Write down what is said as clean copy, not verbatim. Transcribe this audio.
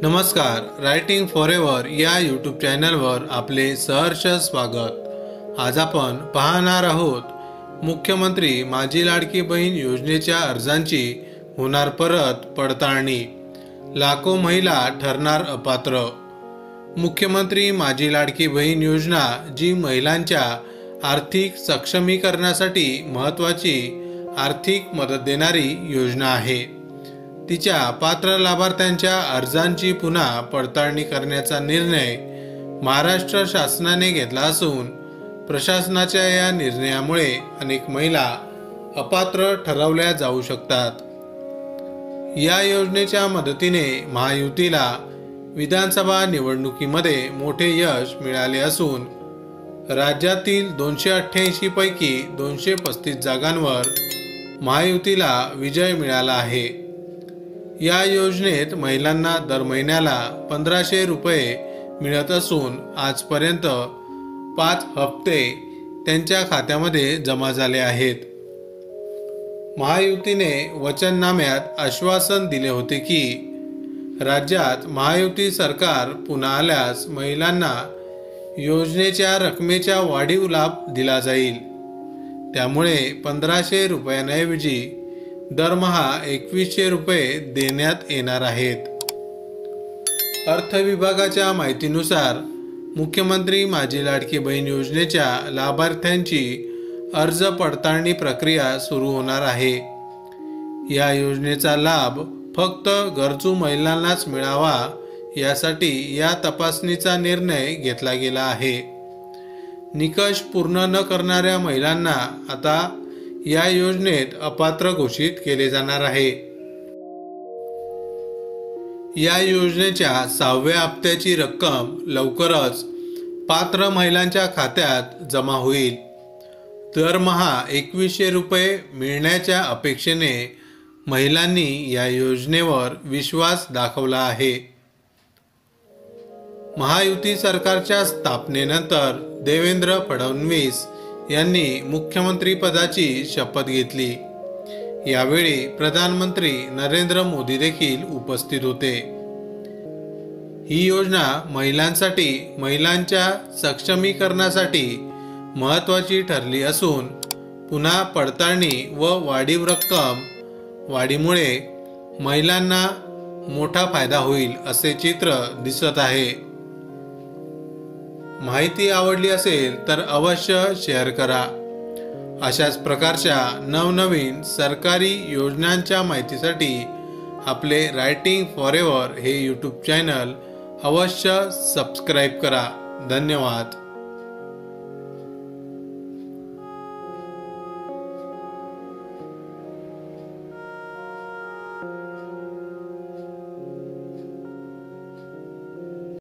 नमस्कार, writing forever या YouTube चॅनलवर आपले सहर्ष स्वागत। आज आपण पाहणार आहोत मुख्यमंत्री माझी लाडकी बहीण योजनेच्या अर्जांची होणार परत पडताळणी, लाखो महिला ठरणार अपात्र। मुख्यमंत्री माझी लाडकी बहीण योजना जी महिलांच्या आर्थिक सक्षमीकरणासाठी महत्त्वाची आर्थिक मदत देणारी योजना आहे। तिच्या पात्र लाभार्थ्यांच्या अर्जांची पुन्हा पडताळणी करण्याचा निर्णय महाराष्ट्र शासनाने घेतला असून प्रशासनाच्या या निर्णयामुळे अनेक महिला अपात्र ठरवल्या जाऊ शकतात। या योजनेच्या मदतीने महायुतीला विधानसभा निवडणुकीमध्ये मोठे यश मिळाले असून राज्यातील 288 पैकी 235 जागांवर महायुतीला विजय मिळाला आहे। या योजनेत महिलांना दर महिन्याला 1500 रुपये मिळत असून आजपर्यंत 5 हप्ते त्यांच्या खात्यामध्ये जमा झाले आहेत। महायुतीने वचननाम्यात आश्वासन दिले होते की राज्यात महायुती सरकार पुन्हा आल्यास महिलांना योजनेच्या रकमेच्या वाढीव लाभ दिला जाईल। त्यामुळे 1500 रुपयांऐवजी दरमहा 2100 रुपये देण्यात येणार आहेत। अर्थ विभागाच्या माहितीनुसार मुख्यमंत्री माझी लाडकी बहीण योजनेच्या लाभार्थ्यांची अर्ज पडताळणी प्रक्रिया सुरू होणार आहे। या योजनेचा लाभ फक्त गरजू महिलांनाच मिळावा यासाठी या तपासणीचा निर्णय घेतला गेला आहे। निकष पूर्ण न करणाऱ्या महिलांना आता या योजनेत अपात्र घोषित केले जाणार आहे। या योजनेच्या 6व्या हप्त्याची रक्कम लवकरच पात्र महिलांच्या खात्यात जमा होईल। दरमहा 2100 रुपये मिळण्याच्या अपेक्षेने महिलांनी या योजनेवर विश्वास दाखवला आहे। महायुती सरकारच्या स्थापनेनंतर देवेंद्र फडणवीस यांनी मुख्यमंत्री पदाची शपथ घेतली। यावेळी प्रधानमंत्री नरेंद्र मोदी देखील उपस्थित होते। ही योजना महिलांसाठी महिलांच्या सक्षमीकरणासाठी महत्त्वाची ठरली असून पुन्हा पडताळणी व वाढीव रक्कम वाढीमुळे महिलांना मोठा फायदा होईल असे चित्र दिसत आहे। माहिती आवडली असेल तर अवश्य शेअर करा। अशाच प्रकारच्या नवनवीन सरकारी योजनांच्या माहितीसाठी आपले रायटिंग फॉरएव्हर हे यूट्यूब चॅनल अवश्य सबस्क्राईब करा। धन्यवाद।